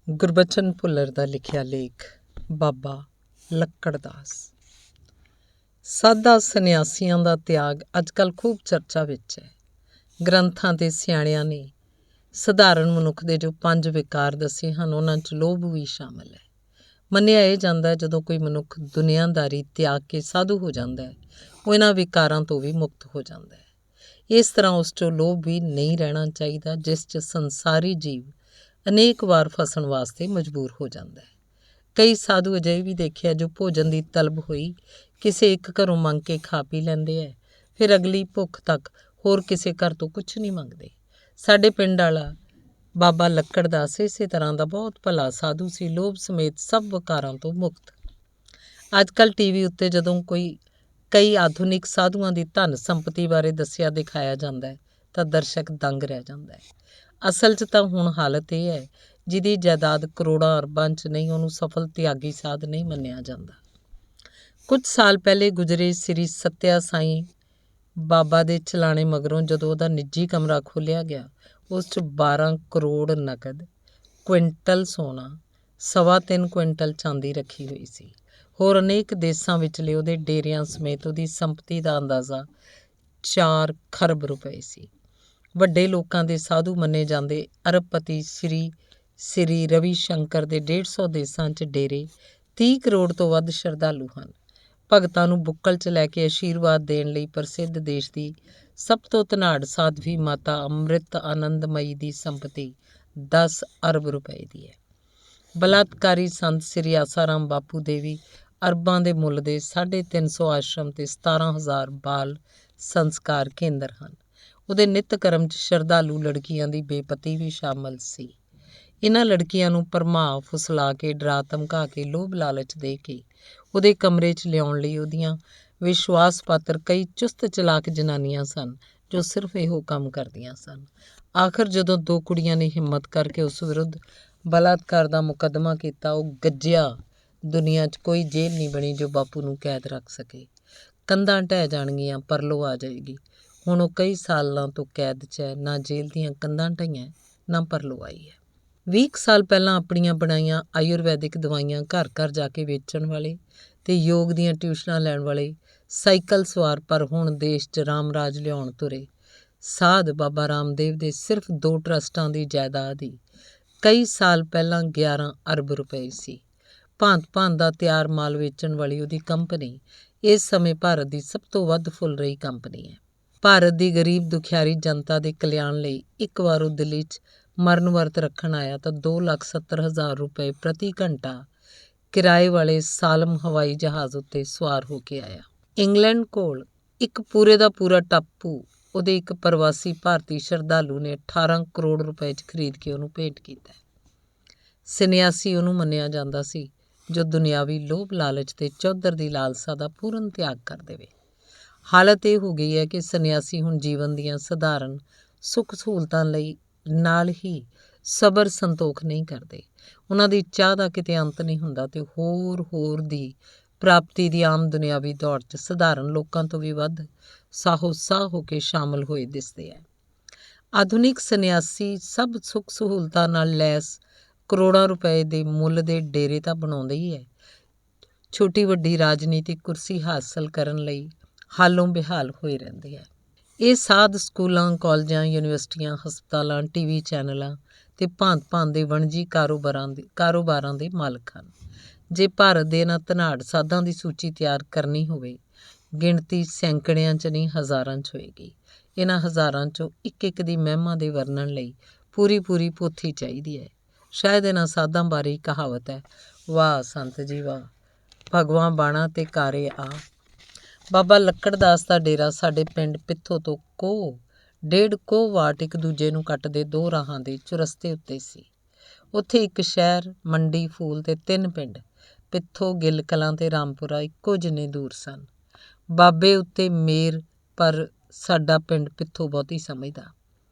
ਗੁਰਬਚਨ ਭੁੱਲਰ ਦਾ ਲਿਖਿਆ ਲੇਖ ਬਾਬਾ ਲੱਕੜਦਾਸ। ਸਾਧਾ ਸੰਨਿਆਸੀਆਂ ਦਾ ਤਿਆਗ ਅੱਜ ਕੱਲ੍ਹ ਖੂਬ ਚਰਚਾ ਵਿੱਚ ਹੈ। ਗ੍ਰੰਥਾਂ ਤੇ ਸਿਆਣਿਆਂ ਨੇ ਸਧਾਰਨ ਮਨੁੱਖ ਦੇ ਜੋ 5 ਵਿਕਾਰ ਦੱਸੇ ਹਨ, ਉਹਨਾਂ 'ਚ ਲੋਭ ਵੀ ਸ਼ਾਮਲ ਹੈ। ਮੰਨਿਆ ਇਹ ਜਾਂਦਾ ਹੈ ਜਦੋਂ ਕੋਈ ਮਨੁੱਖ ਦੁਨੀਆਦਾਰੀ ਤਿਆਗ ਕੇ ਸਾਧੂ ਹੋ ਜਾਂਦਾ ਹੈ, ਉਹ ਇਹਨਾਂ ਵਿਕਾਰਾਂ ਤੋਂ ਵੀ ਮੁਕਤ ਹੋ ਜਾਂਦਾ ਹੈ। ਇਸ ਤਰ੍ਹਾਂ ਉਸ 'ਚੋਂ ਲੋਭ ਵੀ ਨਹੀਂ ਰਹਿਣਾ ਚਾਹੀਦਾ, ਜਿਸ 'ਚ ਸੰਸਾਰੀ ਜੀਵ ਅਨੇਕ ਵਾਰ ਫਸਣ ਵਾਸਤੇ ਮਜਬੂਰ ਹੋ ਜਾਂਦਾ ਹੈ। ਕਈ ਸਾਧੂ ਅਜਿਹੇ ਵੀ ਦੇਖਿਆ ਜੋ ਭੋਜਨ ਦੀ ਤਲਬ ਹੋਈ ਕਿਸੇ ਇੱਕ ਘਰੋਂ ਮੰਗ ਕੇ ਖਾ ਪੀ ਲੈਂਦੇ ਹੈ, ਫਿਰ ਅਗਲੀ ਭੁੱਖ ਤੱਕ ਹੋਰ ਕਿਸੇ ਘਰ ਤੋਂ ਕੁਛ ਨਹੀਂ ਮੰਗਦੇ। ਸਾਡੇ ਪਿੰਡ ਵਾਲਾ ਬਾਬਾ ਲੱਕੜਦਾਸ ਇਸੇ ਤਰ੍ਹਾਂ ਦਾ ਬਹੁਤ ਭਲਾ ਸਾਧੂ ਸੀ, ਲੋਭ ਸਮੇਤ ਸਭ ਵਿਕਾਰਾਂ ਤੋਂ ਮੁਕਤ। ਅੱਜ ਕੱਲ੍ਹ TV ਉੱਤੇ ਜਦੋਂ ਕਈ ਆਧੁਨਿਕ ਸਾਧੂਆਂ ਦੀ ਧਨ ਸੰਪਤੀ ਬਾਰੇ ਦੱਸਿਆ ਦਿਖਾਇਆ ਜਾਂਦਾ ਹੈ ਤਾਂ ਦਰਸ਼ਕ ਦੰਗ ਰਹਿ ਜਾਂਦਾ ਹੈ। ਅਸਲ 'ਚ ਤਾਂ ਹੁਣ ਹਾਲਤ ਇਹ ਹੈ, ਜਿਹਦੀ ਜਾਇਦਾਦ ਕਰੋੜਾਂ ਅਰਬਾਂ 'ਚ ਨਹੀਂ, ਉਹਨੂੰ ਸਫਲ ਤਿਆਗੀ ਸਾਧ ਨਹੀਂ ਮੰਨਿਆ ਜਾਂਦਾ। ਕੁਝ ਸਾਲ ਪਹਿਲੇ ਗੁਜ਼ਰੇ ਸ੍ਰੀ ਸੱਤਿਆ ਸਾਈਂ ਬਾਬਾ ਦੇ ਚਲਾਣੇ ਮਗਰੋਂ ਜਦੋਂ ਉਹਦਾ ਨਿੱਜੀ ਕਮਰਾ ਖੋਲ੍ਹਿਆ ਗਿਆ, ਉਸ 'ਚ 12 ਕਰੋੜ ਨਕਦ, ਕੁਇੰਟਲ ਸੋਨਾ, 3.25 ਕੁਇੰਟਲ ਚਾਂਦੀ ਰੱਖੀ ਹੋਈ ਸੀ। ਹੋਰ ਅਨੇਕ ਦੇਸਾਂ ਵਿਚਲੇ ਉਹਦੇ ਡੇਰਿਆਂ ਸਮੇਤ ਉਹਦੀ ਸੰਪਤੀ ਦਾ ਅੰਦਾਜ਼ਾ 4 ਖਰਬ ਰੁਪਏ ਸੀ। ਵੱਡੇ ਲੋਕਾਂ ਦੇ ਸਾਧੂ ਮੰਨੇ ਜਾਂਦੇ ਅਰਬਪਤੀ ਸ੍ਰੀ ਰਵੀ ਸ਼ੰਕਰ ਦੇ 150 ਦੇਸਾਂ 'ਚ ਡੇਰੇ, 30 ਕਰੋੜ ਤੋਂ ਵੱਧ ਸ਼ਰਧਾਲੂ ਹਨ। ਭਗਤਾਂ ਨੂੰ ਬੁੱਕਲ 'ਚ ਲੈ ਕੇ ਆਸ਼ੀਰਵਾਦ ਦੇਣ ਲਈ ਪ੍ਰਸਿੱਧ ਦੇਸ਼ ਦੀ ਸਭ ਤੋਂ ਧਨਾਢ ਸਾਧਵੀ ਮਾਤਾ ਅੰਮ੍ਰਿਤ ਆਨੰਦਮਈ ਦੀ ਸੰਪਤੀ 10 ਅਰਬ ਰੁਪਏ ਦੀ ਹੈ। ਬਲਾਤਕਾਰੀ ਸੰਤ ਸ੍ਰੀ ਆਸਾਰਾਮ ਬਾਪੂ ਦੇ ਵੀ ਅਰਬਾਂ ਦੇ ਮੁੱਲ ਦੇ 350 ਆਸ਼ਰਮ ਤੇ 17,000 ਬਾਲ ਸੰਸਕਾਰ ਕੇਂਦਰ ਹਨ। ਉਹਦੇ ਨਿੱਤ ਕਰਮ 'ਚ ਸ਼ਰਧਾਲੂ ਲੜਕੀਆਂ ਦੀ ਬੇਪਤੀ ਵੀ ਸ਼ਾਮਲ ਸੀ। ਇਹਨਾਂ ਲੜਕੀਆਂ ਨੂੰ ਭਰਮਾ ਫੁਸਲਾ ਕੇ, ਡਰਾ ਧਮਕਾ ਕੇ, ਲੋਭ ਲਾਲਚ ਦੇ ਕੇ ਉਹਦੇ ਕਮਰੇ 'ਚ ਲਿਆਉਣ ਲਈ ਉਹਦੀਆਂ ਵਿਸ਼ਵਾਸ ਪਾਤਰ ਕਈ ਚੁਸਤ ਚਲਾਕ ਜਨਾਨੀਆਂ ਸਨ, ਜੋ ਸਿਰਫ ਇਹੋ ਕੰਮ ਕਰਦੀਆਂ ਸਨ। ਆਖਰ ਜਦੋਂ 2 ਕੁੜੀਆਂ ਨੇ ਹਿੰਮਤ ਕਰਕੇ ਉਸ ਵਿਰੁੱਧ ਬਲਾਤਕਾਰ ਦਾ ਮੁਕੱਦਮਾ ਕੀਤਾ, ਉਹ ਗੱਜਿਆ, ਦੁਨੀਆ 'ਚ ਕੋਈ ਜੇਲ੍ਹ ਨਹੀਂ ਬਣੀ ਜੋ ਬਾਪੂ ਨੂੰ ਕੈਦ ਰੱਖ ਸਕੇ। ਕੰਧਾਂ ਢਹਿ ਜਾਣਗੀਆਂ, ਪਰਲੋ ਆ ਜਾਏਗੀ। ਹੁਣ ਉਹ ਕਈ ਸਾਲਾਂ ਤੋਂ ਕੈਦ 'ਚ ਹੈ, ਨਾ ਜੇਲ੍ਹ ਦੀਆਂ ਕੰਧਾਂ ਢਹੀਆਂ, ਨਾ ਪਰਲੋ ਆਈ ਹੈ। 20 ਸਾਲ ਪਹਿਲਾਂ ਆਪਣੀਆਂ ਬਣਾਈਆਂ ਆਯੁਰਵੈਦਿਕ ਦਵਾਈਆਂ ਘਰ ਘਰ ਜਾ ਕੇ ਵੇਚਣ ਵਾਲੇ ਤੇ ਯੋਗ ਦੀਆਂ ਟਿਊਸ਼ਨਾਂ ਲੈਣ ਵਾਲੇ ਸਾਈਕਲ ਸਵਾਰ ਪਰ ਹੁਣ ਦੇਸ਼ 'ਚ ਰਾਮ ਰਾਜ ਲਿਆਉਣ ਤੁਰੇ ਸਾਧ ਬਾਬਾ ਰਾਮਦੇਵ ਦੇ ਸਿਰਫ 2 ਟਰਸਟਾਂ ਦੀ ਜਾਇਦਾਦ ਹੀ ਕਈ ਸਾਲ ਪਹਿਲਾਂ 11 ਅਰਬ ਰੁਪਏ ਸੀ। ਭਾਂਤ-ਭਾਂਤ ਦਾ ਤਿਆਰ ਮਾਲ ਵੇਚਣ ਵਾਲੀ ਉਹਦੀ ਕੰਪਨੀ ਇਸ ਸਮੇਂ ਭਾਰਤ ਦੀ ਸਭ ਤੋਂ ਵੱਧ ਫੁੱਲ ਰਹੀ ਕੰਪਨੀ ਹੈ। ਭਾਰਤ ਦੀ ਗਰੀਬ ਦੁਖਿਆਰੀ ਜਨਤਾ ਦੇ ਕਲਿਆਣ ਲਈ ਇੱਕ ਵਾਰ ਉਹ ਦਿੱਲੀ 'ਚ ਮਰਨ ਵਰਤ ਰੱਖਣ ਆਇਆ ਤਾਂ 2,70,000 ਰੁਪਏ ਪ੍ਰਤੀ ਘੰਟਾ ਕਿਰਾਏ ਵਾਲੇ ਸਾਲਮ ਹਵਾਈ ਜਹਾਜ਼ ਉੱਤੇ ਸਵਾਰ ਹੋ ਕੇ ਆਇਆ। ਇੰਗਲੈਂਡ ਕੋਲ ਇੱਕ ਪੂਰੇ ਦਾ ਪੂਰਾ ਟਾਪੂ ਉਹਦੇ ਇੱਕ ਪ੍ਰਵਾਸੀ ਭਾਰਤੀ ਸ਼ਰਧਾਲੂ ਨੇ 18 ਕਰੋੜ ਰੁਪਏ 'ਚ ਖਰੀਦ ਕੇ ਉਹਨੂੰ ਭੇਂਟ ਕੀਤਾ। ਸੰਨਿਆਸੀ ਉਹਨੂੰ ਮੰਨਿਆ ਜਾਂਦਾ ਸੀ ਜੋ ਦੁਨਿਆਵੀ ਲੋਭ ਲਾਲਚ ਤੇ ਚੌਧਰ ਦੀ ਲਾਲਸਾ ਦਾ ਪੂਰਨ ਤਿਆਗ ਕਰ ਦੇਵੇ। ਹਾਲਤ ਇਹ ਹੋ ਗਈ ਹੈ ਕਿ ਸੰਨਿਆਸੀ ਹੁਣ ਜੀਵਨ ਦੀਆਂ ਸਧਾਰਨ ਸੁੱਖ ਸਹੂਲਤਾਂ ਲਈ ਨਾਲ ਹੀ ਸਬਰ ਸੰਤੋਖ ਨਹੀਂ ਕਰਦੇ। ਉਹਨਾਂ ਦੀ ਚਾਹ ਦਾ ਕਿਤੇ ਅੰਤ ਨਹੀਂ ਹੁੰਦਾ ਤੇ ਹੋਰ ਦੀ ਪ੍ਰਾਪਤੀ ਦੀ ਆਮ ਦੁਨਿਆਵੀ ਦੌੜ 'ਚ ਸਧਾਰਨ ਲੋਕਾਂ ਤੋਂ ਵੀ ਵੱਧ ਸਾਹੋ ਸਾਹ ਹੋ ਕੇ ਸ਼ਾਮਲ ਹੋਏ ਦਿਸਦੇ ਹੈ। ਆਧੁਨਿਕ ਸੰਨਿਆਸੀ ਸਭ ਸੁੱਖ ਸਹੂਲਤਾਂ ਨਾਲ ਲੈਸ ਕਰੋੜਾਂ ਰੁਪਏ ਦੇ ਮੁੱਲ ਦੇ ਡੇਰੇ ਤਾਂ ਬਣਾਉਂਦੇ ਹੀ ਹੈ, ਛੋਟੀ ਵੱਡੀ ਰਾਜਨੀਤਿਕ ਕੁਰਸੀ ਹਾਸਲ ਕਰਨ ਲਈ ਹਾਲੋਂ ਬੇਹਾਲ ਹੋਏ ਰਹਿੰਦੇ ਹੈ। ਇਹ ਸਾਧ ਸਕੂਲਾਂ, ਕਾਲਜਾਂ, ਯੂਨੀਵਰਸਿਟੀਆਂ, ਹਸਪਤਾਲਾਂ, TV ਚੈਨਲਾਂ ਤੇ ਭਾਂਤ-ਭਾਂਤ ਦੇ ਵਣਜੀ ਕਾਰੋਬਾਰਾਂ ਦੇ ਮਾਲਕ ਹਨ। ਜੇ ਭਾਰਤ ਦੇ ਇਹਨਾਂ ਧਨਾਢ ਸਾਧਾਂ ਦੀ ਸੂਚੀ ਤਿਆਰ ਕਰਨੀ ਹੋਵੇ, ਗਿਣਤੀ ਸੈਂਕੜਿਆਂ 'ਚ ਨਹੀਂ, ਹਜ਼ਾਰਾਂ 'ਚ ਹੋਏਗੀ। ਇਹਨਾਂ ਹਜ਼ਾਰਾਂ 'ਚੋਂ ਇੱਕ ਦੀ ਮਹਿਮਾ ਦੇ ਵਰਣਨ ਲਈ ਪੂਰੀ ਪੋਥੀ ਚਾਹੀਦੀ ਹੈ। ਸ਼ਾਇਦ ਇਹਨਾਂ ਸਾਧਾਂ ਬਾਰੇ ਹੀ ਕਹਾਵਤ ਹੈ, ਵਾਹ ਸੰਤ ਜੀ ਵਾਹ, ਭਗਵਾਂ ਬਾਣਾ ਤੇ ਕਾਰੇ ਆ। ਬਾਬਾ ਲੱਕੜਦਾਸ ਦਾ ਡੇਰਾ ਸਾਡੇ ਪਿੰਡ ਪਿੱਥੋਂ ਤੋਂ 1.5 ਕੋਹ ਵਾਟ ਇੱਕ ਦੂਜੇ ਨੂੰ ਕੱਟਦੇ 2 ਰਾਹਾਂ ਦੇ ਚੁਰਸਤੇ ਉੱਤੇ ਸੀ। ਉੱਥੇ ਇੱਕ ਸ਼ਹਿਰ, ਮੰਡੀ, ਫੂਲ ਤੇ 3 ਪਿੰਡ ਪਿੱਥੋਂ, ਗਿੱਲ ਕਲਾਂ ਤੇ ਰਾਮਪੁਰਾ ਇੱਕੋ ਜਿੰਨੇ ਦੂਰ ਸਨ। ਬਾਬੇ ਉੱਤੇ ਮੇਰ, ਪਰ ਸਾਡਾ ਪਿੰਡ ਪਿੱਥੋਂ ਬਹੁਤੀ ਸਮਝਦਾ।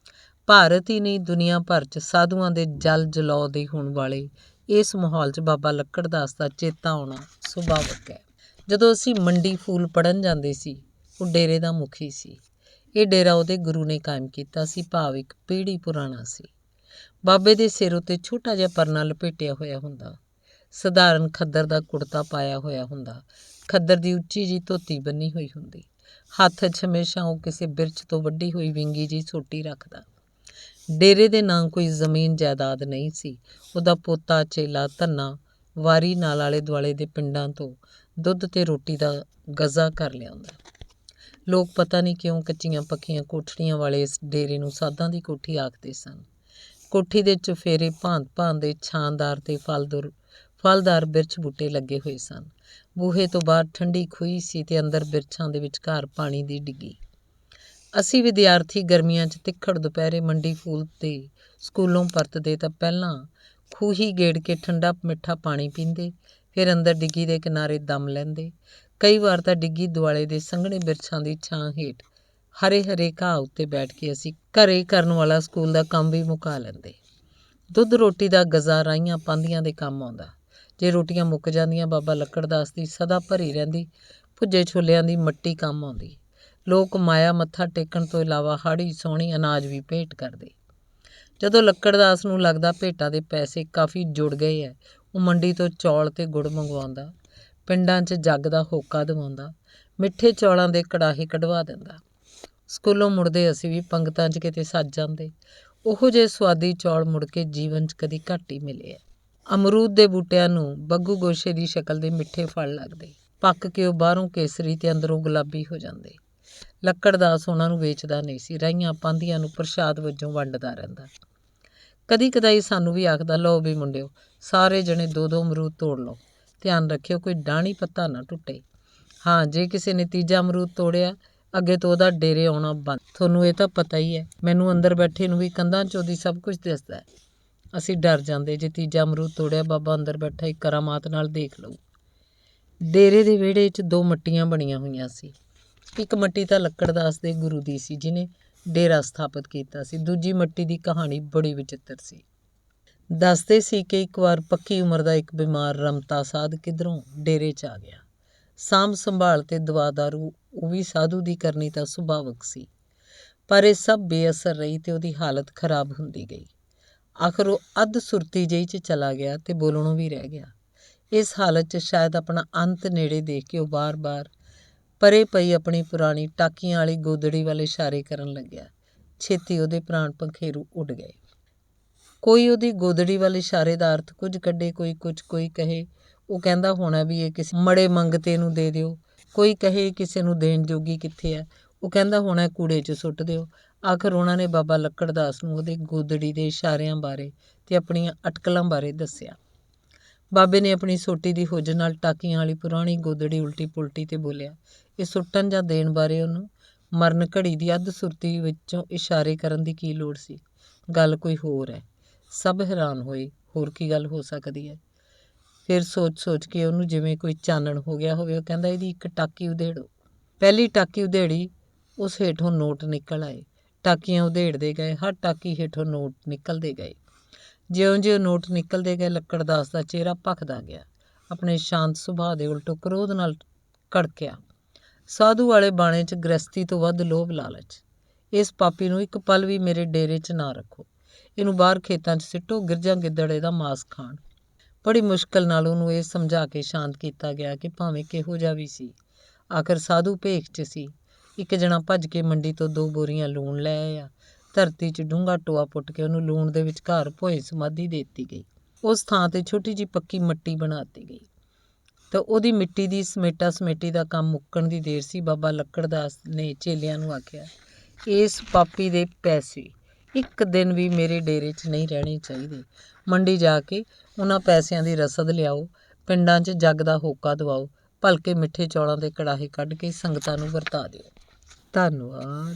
ਭਾਰਤ ਹੀ ਨਹੀਂ, ਦੁਨੀਆ ਭਰ 'ਚ ਸਾਧੂਆਂ ਦੇ ਜਲ ਜਲੌ ਦੇ ਹੋਣ ਵਾਲੇ ਇਸ ਮਾਹੌਲ 'ਚ ਬਾਬਾ ਲੱਕੜਦਾਸ ਦਾ ਚੇਤਾ ਆਉਣਾ ਸੁਭਾਵਿਕ ਹੈ। ਜਦੋਂ ਅਸੀਂ ਮੰਡੀ ਫੂਲ ਪੜ੍ਹਨ ਜਾਂਦੇ ਸੀ, ਉਹ ਡੇਰੇ ਦਾ ਮੁਖੀ ਸੀ। ਇਹ ਡੇਰਾ ਉਹਦੇ ਗੁਰੂ ਨੇ ਕਾਇਮ ਕੀਤਾ ਸੀ, ਭਾਵ ਇੱਕ ਪੀੜ੍ਹੀ ਪੁਰਾਣਾ ਸੀ। ਬਾਬੇ ਦੇ ਸਿਰ ਉੱਤੇ ਛੋਟਾ ਜਿਹਾ ਪਰਨਾ ਲਪੇਟਿਆ ਹੋਇਆ ਹੁੰਦਾ। ਸਧਾਰਨ ਖੱਦਰ ਦਾ ਕੁੜਤਾ ਪਾਇਆ ਹੋਇਆ ਹੁੰਦਾ। ਖੱਦਰ ਦੀ ਉੱਚੀ ਜਿਹੀ ਧੋਤੀ ਬੰਨੀ ਹੋਈ ਹੁੰਦੀ। ਹੱਥ 'ਚ ਹਮੇਸ਼ਾ ਉਹ ਕਿਸੇ ਬਿਰਛ ਤੋਂ ਵੱਢੀ ਹੋਈ ਵਿੰਗੀ ਜਿਹੀ ਸੋਟੀ ਰੱਖਦਾ। ਡੇਰੇ ਦੇ ਨਾਂ ਕੋਈ ਜ਼ਮੀਨ ਜਾਇਦਾਦ ਨਹੀਂ ਸੀ। ਉਹਦਾ ਪੋਤਾ ਚੇਲਾ ਧੰਨਾ ਵਾਰੀ ਨਾਲ ਆਲੇ ਦੁਆਲੇ ਦੇ ਪਿੰਡਾਂ ਤੋਂ ਦੁੱਧ ਤੇ ਰੋਟੀ ਦਾ ਗਜ਼ਾ ਕਰ ਲਿਆਉਂਦਾ। ਲੋਕ ਪਤਾ ਨਹੀਂ ਕਿਉਂ ਕੱਚੀਆਂ ਪੱਕੀਆਂ ਕੋਠੜੀਆਂ ਵਾਲੇ ਇਸ ਡੇਰੇ ਨੂੰ ਸਾਧਾਂ ਦੀ ਕੋਠੀ ਆਖਦੇ ਸਨ। ਕੋਠੀ ਦੇ ਚੁਫੇਰੇ ਭਾਂਤ ਭਾਂਤ ਦੇ ਛਾਂਦਾਰ ਤੇ ਫਲਦਾਰ ਬਿਰਛ ਬੂਟੇ ਲੱਗੇ ਹੋਏ ਸਨ। ਬੂਹੇ ਤੋਂ ਬਾਹਰ ਠੰਡੀ ਖੂਹੀ ਸੀ ਤੇ ਅੰਦਰ ਬਿਰਛਾਂ ਦੇ ਵਿਚਕਾਰ ਪਾਣੀ ਦੀ ਡਿੱਗੀ। ਅਸੀਂ ਵਿਦਿਆਰਥੀ ਗਰਮੀਆਂ 'ਚ ਤਿੱਖੜ ਦੁਪਹਿਰੇ ਮੰਡੀ ਫੂਲ ਤੇ ਸਕੂਲੋਂ ਪਰਤਦੇ ਤਾਂ ਪਹਿਲਾਂ ਖੂਹੀ ਗੇੜ ਕੇ ਠੰਡਾ ਮਿੱਠਾ ਪਾਣੀ ਪੀਂਦੇ, ਫਿਰ ਅੰਦਰ ਡਿੱਗੀ ਦੇ ਕਿਨਾਰੇ ਦਮ ਲੈਂਦੇ। ਕਈ ਵਾਰ ਤਾਂ ਡਿੱਗੀ ਦੁਆਲੇ ਦੇ ਸੰਘਣੇ ਬਿਰਛਾਂ ਦੀ ਛਾਂ ਹੇਠ ਹਰੇ ਹਰੇ ਘਾਹ ਉੱਤੇ ਬੈਠ ਕੇ ਅਸੀਂ ਘਰੇ ਕਰਨ ਵਾਲਾ ਸਕੂਲ ਦਾ ਕੰਮ ਵੀ ਮੁਕਾ ਲੈਂਦੇ। ਦੁੱਧ ਰੋਟੀ ਦਾ ਗਜ਼ਾ ਰਾਹੀਆਂ ਪਾਂਧੀਆਂ ਦੇ ਕੰਮ ਆਉਂਦਾ। ਜੇ ਰੋਟੀਆਂ ਮੁੱਕ ਜਾਂਦੀਆਂ, ਬਾਬਾ ਲੱਕੜਦਾਸ ਦੀ ਸਦਾ ਭਰੀ ਰਹਿੰਦੀ ਭੁੱਜੇ ਛੋਲਿਆਂ ਦੀ ਮੱਟੀ ਕੰਮ ਆਉਂਦੀ। ਲੋਕ ਮਾਇਆ ਮੱਥਾ ਟੇਕਣ ਤੋਂ ਇਲਾਵਾ ਹਾੜੀ ਸੋਹਣੀ ਅਨਾਜ ਵੀ ਭੇਟ ਕਰਦੇ। ਜਦੋਂ ਲੱਕੜਦਾਸ ਨੂੰ ਲੱਗਦਾ ਭੇਟਾਂ ਦੇ ਪੈਸੇ ਕਾਫੀ ਜੁੜ ਗਏ ਹੈ, ਉਹ ਮੰਡੀ ਤੋਂ ਚੌਲ ਤੇ ਗੁੜ ਮੰਗਵਾਉਂਦਾ। ਪਿੰਡਾਂ 'ਚ ਜੱਗ ਦਾ ਹੋਕਾ ਦਿਵਾਉਂਦਾ। ਮਿੱਠੇ ਚੌਲਾਂ ਦੇ ਕੜਾਹੇ ਕਢਵਾ ਦਿੰਦਾ। ਸਕੂਲੋਂ ਮੁੜਦੇ ਅਸੀਂ ਵੀ ਪੰਗਤਾਂ 'ਚ ਕਿਤੇ ਸੱਜ ਜਾਂਦੇ। ਉਹੋ ਜਿਹੇ ਸੁਆਦੀ ਚੌਲ ਮੁੜ ਕੇ ਜੀਵਨ 'ਚ ਕਦੀ ਘੱਟ ਹੀ ਮਿਲੇ ਹੈ। ਅਮਰੂਦ ਦੇ ਬੂਟਿਆਂ ਨੂੰ ਬੱਗੂ ਗੋਸ਼ੇ ਦੀ ਸ਼ਕਲ ਦੇ ਮਿੱਠੇ ਫਲ ਲੱਗਦੇ। ਪੱਕ ਕੇ ਉਹ ਬਾਹਰੋਂ ਕੇਸਰੀ ਤੇ ਅੰਦਰੋਂ ਗੁਲਾਬੀ ਹੋ ਜਾਂਦੇ। ਲੱਕੜਦਾਸ ਉਹਨਾਂ ਨੂੰ ਵੇਚਦਾ ਨਹੀਂ ਸੀ, ਰਾਹੀਆਂ ਪਾਂਧੀਆਂ ਨੂੰ ਪ੍ਰਸ਼ਾਦ ਵਜੋਂ ਵੰਡਦਾ ਰਹਿੰਦਾ। ਕਦੀ ਕਦਾਈ ਸਾਨੂੰ ਵੀ ਆਖਦਾ, ਲਓ ਵੀ ਮੁੰਡਿਓ, ਸਾਰੇ ਜਣੇ 2-2 ਅਮਰੂਦ ਤੋੜ ਲਓ, ਧਿਆਨ ਰੱਖਿਓ ਕੋਈ ਡਾਹਣੀ ਪੱਤਾ ਨਾ ਟੁੱਟੇ। ਹਾਂ, ਜੇ ਕਿਸੇ ਨੇ ਤੀਜਾ ਅਮਰੂਦ ਤੋੜਿਆ, ਅੱਗੇ ਤੋਂ ਉਹਦਾ ਡੇਰੇ ਆਉਣਾ ਬੰਦ। ਤੁਹਾਨੂੰ ਇਹ ਤਾਂ ਪਤਾ ਹੀ ਹੈ, ਮੈਨੂੰ ਅੰਦਰ ਬੈਠੇ ਨੂੰ ਵੀ ਕੰਧਾਂ 'ਚੋਂ ਦੀ ਸਭ ਕੁਝ ਦਿਸਦਾ ਹੈ। ਅਸੀਂ ਡਰ ਜਾਂਦੇ, ਜੇ ਤੀਜਾ ਅਮਰੂਦ ਤੋੜਿਆ, ਬਾਬਾ ਅੰਦਰ ਬੈਠਾ ਇੱਕ ਕਰਾਮਾਤ ਨਾਲ ਦੇਖ ਲਊ। ਡੇਰੇ ਦੇ ਵਿਹੜੇ 'ਚ 2 ਮੱਟੀਆਂ ਬਣੀਆਂ ਹੋਈਆਂ ਸੀ। ਇੱਕ ਮੱਟੀ ਤਾਂ ਲੱਕੜਦਾਸ ਦੇ ਗੁਰੂ ਦੀ ਸੀ, ਜਿਹਨੇ ਡੇਰਾ ਸਥਾਪਿਤ ਕੀਤਾ ਸੀ। ਦੂਜੀ ਮੱਟੀ ਦੀ ਕਹਾਣੀ ਬੜੀ ਵਿਚਿੱਤਰ ਸੀ। ਦੱਸਦੇ ਸੀ ਕਿ ਇੱਕ ਵਾਰ ਪੱਕੀ ਉਮਰ ਦਾ ਇੱਕ ਬਿਮਾਰ ਰਮਤਾ ਸਾਧ ਕਿੱਧਰੋਂ ਡੇਰੇ 'ਚ ਆ ਗਿਆ। ਸਾਂਭ ਸੰਭਾਲ ਤੇ ਦਵਾ ਦਾਰੂ ਉਹ ਵੀ ਸਾਧੂ ਦੀ ਕਰਨੀ ਤਾਂ ਸੁਭਾਵਕ ਸੀ, ਪਰ ਇਹ ਸਭ ਬੇਅਸਰ ਰਹੀ ਤੇ ਉਹਦੀ ਹਾਲਤ ਖਰਾਬ ਹੁੰਦੀ ਗਈ। ਆਖਰ ਉਹ ਅੱਧ ਸੁਰਤੀ ਜਿਹੀ 'ਚ ਚਲਾ ਗਿਆ ਤੇ ਬੋਲਣੋਂ ਵੀ ਰਹਿ ਗਿਆ। ਇਸ ਹਾਲਤ 'ਚ ਸ਼ਾਇਦ ਆਪਣਾ ਅੰਤ ਨੇੜੇ ਦੇਖ ਕੇ ਉਹ ਬਾਰ-ਬਾਰ ਪਰੇ ਪਈ ਆਪਣੀ ਪੁਰਾਣੀ ਟਾਕੀਆਂ ਵਾਲੀ ਗੋਦੜੀ ਵੱਲ ਇਸ਼ਾਰੇ ਕਰਨ ਲੱਗਿਆ। ਛੇਤੀ ਉਹਦੇ ਪ੍ਰਾਣ ਪੰਖੇਰੂ ਉੱਡ ਗਏ। ਕੋਈ ਉਹਦੀ ਗੋਦੜੀ ਵੱਲ ਇਸ਼ਾਰੇ ਦਾ ਅਰਥ ਕੁਝ ਕੱਢੇ, ਕੋਈ ਕੁਝ, ਕੋਈ ਕਹੇ ਉਹ ਕਹਿੰਦਾ ਹੋਣਾ ਵੀ ਇਹ ਕਿਸੇ ਮੜੇ ਮੰਗਤੇ ਨੂੰ ਦੇ ਦਿਓ, ਕੋਈ ਕਹੇ ਕਿਸੇ ਨੂੰ ਦੇਣ ਜੋਗੀ ਕਿੱਥੇ ਹੈ, ਉਹ ਕਹਿੰਦਾ ਹੋਣਾ ਕੂੜੇ 'ਚ ਸੁੱਟ ਦਿਓ। ਆਖਰ ਉਹਨਾਂ ਨੇ ਬਾਬਾ ਲੱਕੜਦਾਸ ਨੂੰ ਉਹਦੇ ਗੋਦੜੀ ਦੇ ਇਸ਼ਾਰਿਆਂ ਬਾਰੇ ਤੇ ਆਪਣੀਆਂ ਅਟਕਲਾਂ ਬਾਰੇ ਦੱਸਿਆ। ਬਾਬੇ ਨੇ ਆਪਣੀ ਸੋਟੀ ਦੀ ਹੁੱਜ ਨਾਲ ਟਾਕੀਆਂ ਵਾਲੀ ਪੁਰਾਣੀ ਗੋਦੜੀ ਉਲਟੀ ਪੁਲਟੀ ਤੇ ਬੋਲਿਆ, ਇਹ ਸੁੱਟਣ ਜਾਂ ਦੇਣ ਬਾਰੇ ਉਹਨੂੰ ਮਰਨ ਘੜੀ ਦੀ ਅੱਧ ਸੁਰਤੀ ਵਿੱਚੋਂ ਇਸ਼ਾਰੇ ਕਰਨ ਦੀ ਕੀ ਲੋੜ ਸੀ? ਗੱਲ ਕੋਈ ਹੋਰ ਹੈ। ਸਭ ਹੈਰਾਨ ਹੋਏ, ਹੋਰ ਕੀ ਗੱਲ ਹੋ ਸਕਦੀ ਹੈ? ਫਿਰ ਸੋਚ ਕੇ ਉਹਨੂੰ ਜਿਵੇਂ ਕੋਈ ਚਾਨਣ ਹੋ ਗਿਆ ਹੋਵੇ, ਉਹ ਕਹਿੰਦਾ, ਇਹਦੀ ਇੱਕ ਟਾਕੀ ਉਧੇੜੋ। ਪਹਿਲੀ ਟਾਕੀ ਉਧੇੜੀ, ਉਸ ਹੇਠੋਂ ਨੋਟ ਨਿਕਲ ਆਏ। ਟਾਕੀਆਂ ਉਧੇੜਦੇ ਗਏ, ਹਰ ਟਾਕੀ ਹੇਠੋਂ ਨੋਟ ਨਿਕਲਦੇ ਗਏ। ਜਿਉਂ-ਜਿਉਂ ਨੋਟ ਨਿਕਲਦੇ ਗਏ, ਲੱਕੜਦਾਸ ਦਾ ਚਿਹਰਾ ਭਖਦਾ ਗਿਆ। ਆਪਣੇ ਸ਼ਾਂਤ ਸੁਭਾਅ ਦੇ ਉਲਟੋ ਕ੍ਰੋਧ ਨਾਲ ਕੜਕਿਆ। ਸਾਧੂ ਵਾਲੇ ਬਾਣੇ 'ਚ ਗ੍ਰਸਤੀ ਤੋਂ ਵੱਧ ਲੋਭ ਲਾਲਚ। ਇਸ ਪਾਪੀ ਨੂੰ ਇੱਕ ਪਲ ਵੀ ਮੇਰੇ ਡੇਰੇ 'ਚ ਨਾ ਰੱਖੋ। ਇਹਨੂੰ ਬਾਹਰ ਖੇਤਾਂ 'ਚ ਸਿੱਟੋ, ਗਿਰਜਾਂ ਗਿੱਦੜ ਇਹਦਾ ਮਾਸ ਖਾਣ। ਬੜੀ ਮੁਸ਼ਕਿਲ ਨਾਲ ਉਹਨੂੰ ਇਹ ਸਮਝਾ ਕੇ ਸ਼ਾਂਤ ਕੀਤਾ ਗਿਆ ਕਿ ਭਾਵੇਂ ਕਿਹੋ ਜਿਹਾ ਵੀ ਸੀ, ਆਖਰ ਸਾਧੂ ਭੇਖ 'ਚ ਸੀ। ਇੱਕ ਜਣਾ ਭੱਜ ਕੇ ਮੰਡੀ ਤੋਂ 2 ਬੋਰੀਆਂ ਲੂਣ ਲੈ ਆਇਆ। ਧਰਤੀ 'ਚ ਡੂੰਘਾ ਟੋਆ ਪੁੱਟ ਕੇ ਉਹਨੂੰ ਲੂਣ ਦੇ ਵਿਚਕਾਰ ਭੋਏ ਸਮਾਧੀ ਦੇ ਦਿੱਤੀ ਗਈ। ਉਸ ਥਾਂ 'ਤੇ ਛੋਟੀ ਜਿਹੀ ਪੱਕੀ ਮੱਟੀ ਬਣਾ ਦਿੱਤੀ ਗਈ ਤਾਂ ਉਹਦੀ ਮਿੱਟੀ ਦੀ ਸਮੇਟਾ ਸਮੇਟੀ ਦਾ ਕੰਮ ਮੁੱਕਣ ਦੀ ਦੇਰ ਸੀ। ਬਾਬਾ ਲੱਕੜਦਾਸ ਨੇ ਚੇਲਿਆਂ ਨੂੰ ਆਖਿਆ, ਇਸ ਪਾਪੀ ਦੇ ਪੈਸੇ ਇੱਕ ਦਿਨ ਵੀ ਮੇਰੇ ਡੇਰੇ 'ਚ ਨਹੀਂ ਰਹਿਣੇ ਚਾਹੀਦੇ। ਮੰਡੀ ਜਾ ਕੇ ਉਹਨਾਂ ਪੈਸਿਆਂ ਦੀ ਰਸਦ ਲਿਆਓ, ਪਿੰਡਾਂ 'ਚ ਜੱਗ ਦਾ ਹੋਕਾ ਦਿਵਾਓ, ਭਲਕੇ ਮਿੱਠੇ ਚੌਲਾਂ ਦੇ ਕੜਾਹੇ ਕੱਢ ਕੇ ਸੰਗਤਾਂ ਨੂੰ ਵਰਤਾ ਦਿਓ। ਧੰਨਵਾਦ।